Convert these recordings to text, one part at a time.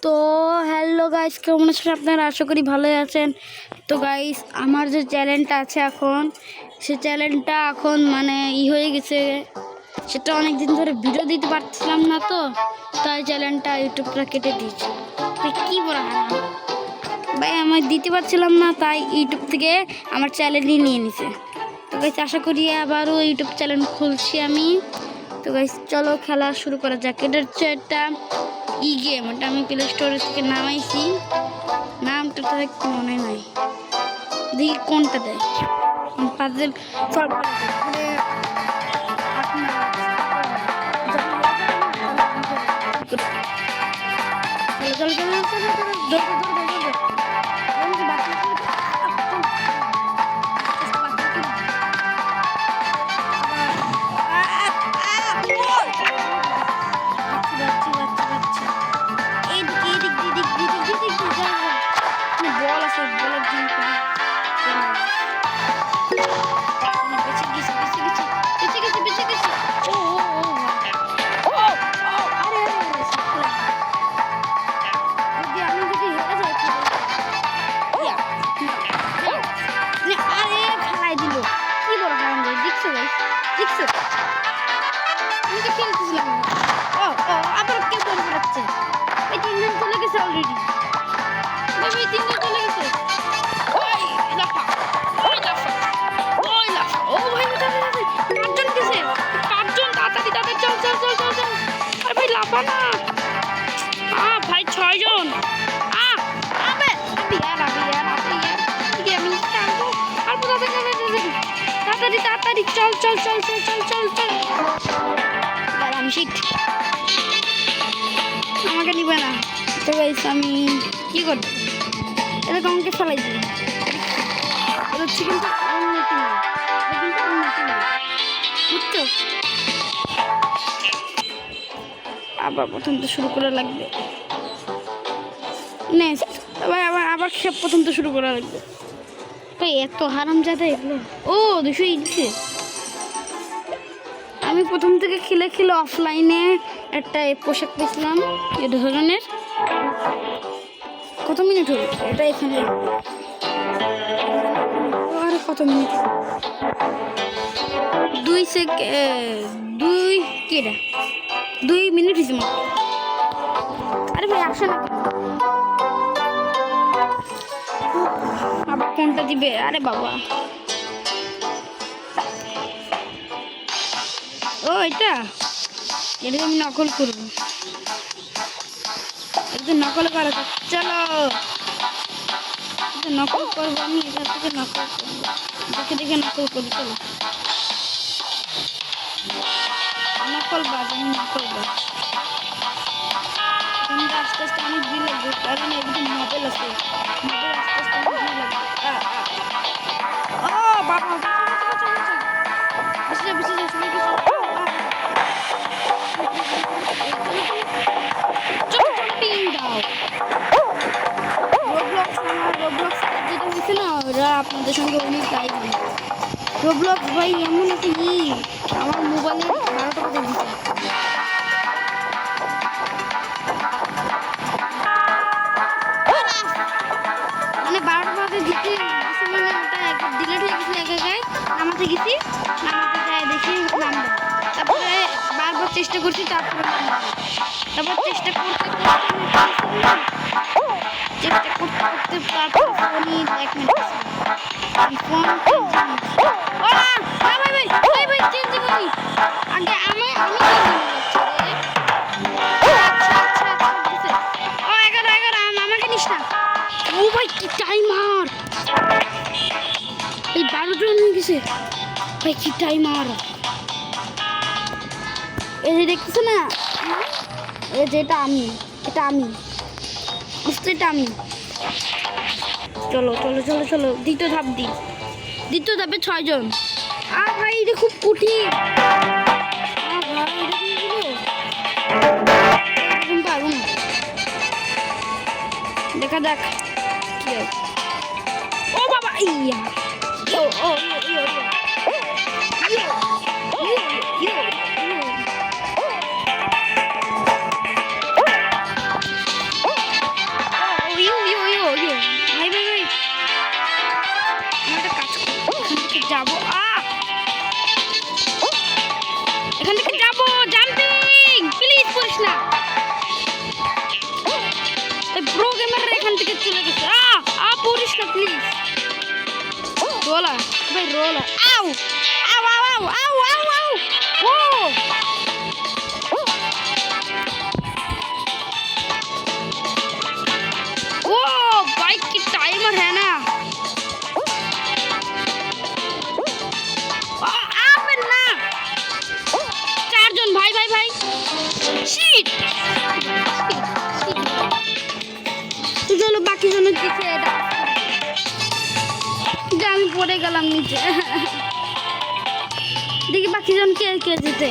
তো hello guys, কেমন আছেন আপনারা? আশা করি ভালোই আছেন। তো গাইস, আমার যে চ্যানেলটা আছে এখন, সে চ্যানেলটা এখন মানে হয়ে গেছে। সেটা অনেক দিন ধরে ভিডিও দিতে পারছিলাম না, তো তাই চ্যানেলটা ইউটিউবটা কেটে দিয়েছি। তাই কী বলা ভাই, আমি দিতে পারছিলাম না, তাই ইউটিউব থেকে আমার চ্যানেলই নিয়ে নিছে। তো গাইস, আশা করি আবারও ইউটিউব চ্যানেল খুলছি আমি। তো গাইস, চলো খেলা শুরু করা যাক। এটা হচ্ছে একটা গেম, ওটা আমি প্লে স্টোর থেকে নামাইছি। নামটা তো একটু মনে নাই, দেখি কোনটা দেয়। পাজল সলভ বল আছে, বলের দিন আবার কেউ বল ফেলাচ্ছে। এই তিনজন চলে গেছে অলরেডি। এই তিনজন চলে গেছে। ওই লাফা, ওই লাফা, ওই লাফা। ও ভাই, পাঁচজন গেছে, পাঁচজন। তাড়াতাড়ি তাড়াতাড়ি, চল চল চল চল চল। আরে ভাই লাফা না। ভাই ছয়জন। আবে বিয়ার বিয়ার বিয়ার আমি টানবো। আর তাড়াতাড়ি তাড়াতাড়ি, চল চল চল চল চল চল চল। আমি শিট, আমাকে নিবে না। তো গাইস, আমি কি করব? এটা আমাকে ফেলাই দিই। এটা হচ্ছে কিন্তু উন্নতি না, এটা কিন্তু উন্নতি না, বুঝছো? আবার প্রথম তো শুরু করা লাগবে। নেক্সট আবার আবার আবার প্রথম তো শুরু করা লাগবে। ভাই এত হারামজাদা এগুলো। ও 200 দিচ্ছে। আমি প্রথম থেকে খেলে খেলে অফলাইনে একটা পোশাক পেয়েছিলাম এ ধরনের। কত মিনিট হলো এটা? এখানে আর কত মিনিট? 2 মিনিট হয়েছে মাত্র। আরে ভাই আসে না, আবার কোনটা দিবে? আরে বাবা, ও এটা আমি নকল করবো। একটু নকল করা যাক, চলো নকল করবো। আমি এটা থেকে নকল করবো, দেখে দেখে নকল করি। চলো নকল বাজ, আমি নকল বাজ। আস্তে আস্তে অনেক দিন লাগবে, কারণ একদম মোবাইল আছে। মোবাইল আস্তে আস্তে অনেক দিন লাগবে। ও বাবা, বসে যা বসে যা, সবাই কিছু আপনাদের সঙ্গে অনেক টাইম। রোবলক্স ভাই এমন একটা আমার মোবাইলে 12টা বাজে দিচ্ছে। মানে 12টা বাজে দিতে মানে ওটা একবার ডিলেট হয়ে গেছিল। জায়গায় নামাতে গেছি, নামাতে যায় দেখি নামবো। তারপরে বারবার চেষ্টা করছি, তারপরে নামবো। তারপর চেষ্টা করতে তারপর ফোনই 1 মিনিট ফোন চেঞ্জ করি আগে। আমি আমাকে নিস না। ও ভাই কি টাইমার! এই 12 জন হয়ে গেছে ভাই, কি টাইমার! এই যে দেখতেছো না, এই যে এটা আমি বুঝতে, এটা আমি। চলো চলো চলো চলো, দ্বিতীয় ধাপ দিই। দ্বিতীয় ধাপে 6 জন। আর ভাই এটা খুব কঠিন। পারবো না, দেখা যাক কি হয়। ও বাবা, ইয়া ও ও কন্ট্রোল আউ আউ আউ আউ আউ আউ ও ओ बाइक की टाइमर है ना ना चारजन भाई भाई भाई शिट तो चलो बाकी जन दिखे এটা আমি পড়ে গেলাম নিচে দেখি বাকি জন কে কে জিতে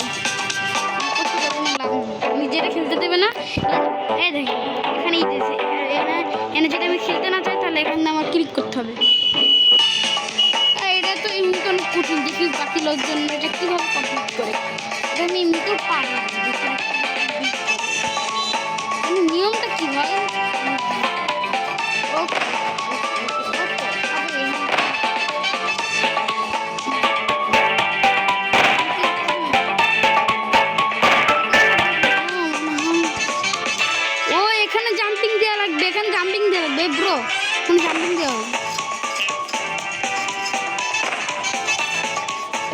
নিজেরা খেলতে দেবে না এই দেখো এখানেই দিয়েছে এনে যদি আমি খেলতে না চাই তাহলে এখানে আমার ক্লিক করতে হবে এটা তো এমনি কোনো কঠিন দেখি বাকি লোকজন এটা কীভাবে কমপ্লিট করে এটা আমি এমনিতেও পারি না নিয়মটা কী হয় ওকে ব্রো তুমি জাম্পিং দাও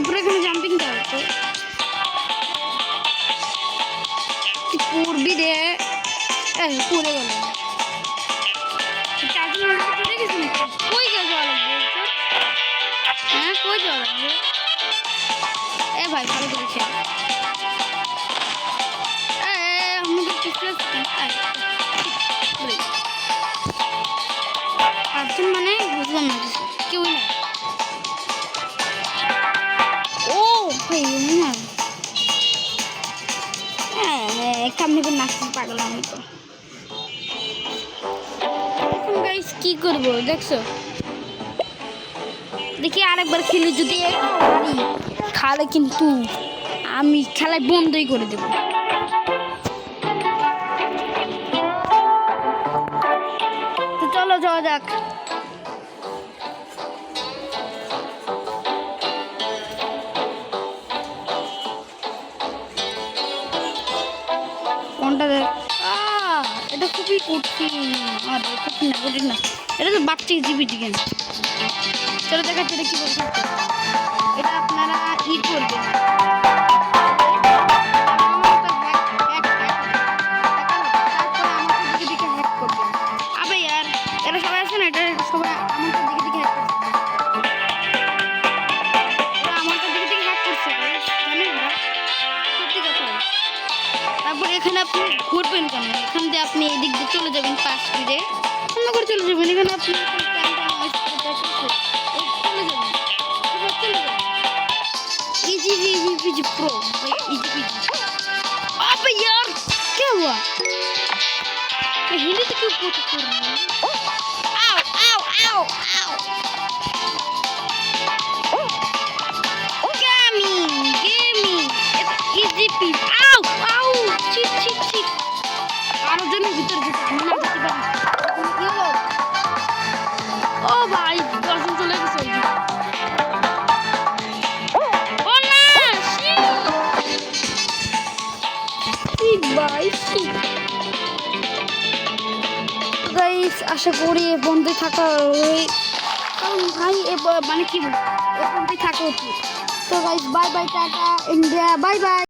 ব্রো এখানে জাম্পিং দাও তো পড়বি রে এই পড়ে গেল চারজন পড়ে গেছি কই গেল যাওয়া লাগবে হ্যাঁ কই যাওয়া লাগবে এ ভাই ভালো করেছে আমাদের পিছনে পাঁচজন মানে বুঝলাম না কেউই না ও ভাই না হ্যাঁ কামনি করে নাচতে পাগল আমি তো এখন গাইস কি করবো দেখছো দেখি আরেকবার খেলি যদি খালে কিন্তু আমি খেলায় বন্ধই করে দেবো তো চলো যাওয়া যাক কোনটা দেখ এটা খুবই কঠিন আরে কঠিন না কঠিন না এটা তো বাচ্চা জিবিটি গেম চলো দেখাচ্ছি এটা কীভাবে খেলতে এটা আপনারা ই করবেন আবে यार এরা সবাই আছে না এটা সবাই আমাদের দিকে দিকে হ্যাক করছে এরা আমাদের দিকে দিকে হ্যাক করছে জানেন না সত্যি কথা তারপর এখানে আপনি ঘুরবেন কেন এখান দিয়ে আপনি এদিক দিয়ে চলে যাবেন পাশ দিয়ে অন্য করে চলে যাবেন এখানে আপনি इजी इजी इजी प्रो भाई इजी इजी अबे यार क्या हुआ मैं हिंदी से क्यों पोस्ट कर रही हूँ आओ आओ आओ आओ गेमिंग गेमिंग इजी पीस आओ आओ चिट चिट चिट आरो जन भीतर भीतर ना देखते पारी ये ओ भाई दर्शन चले गए গাইস আশা করি এ বন্ধে থাকা কারণ ভাই মানে কি বলবো এ বন্ধে থাকা উচিত তো guys bye bye tata India bye bye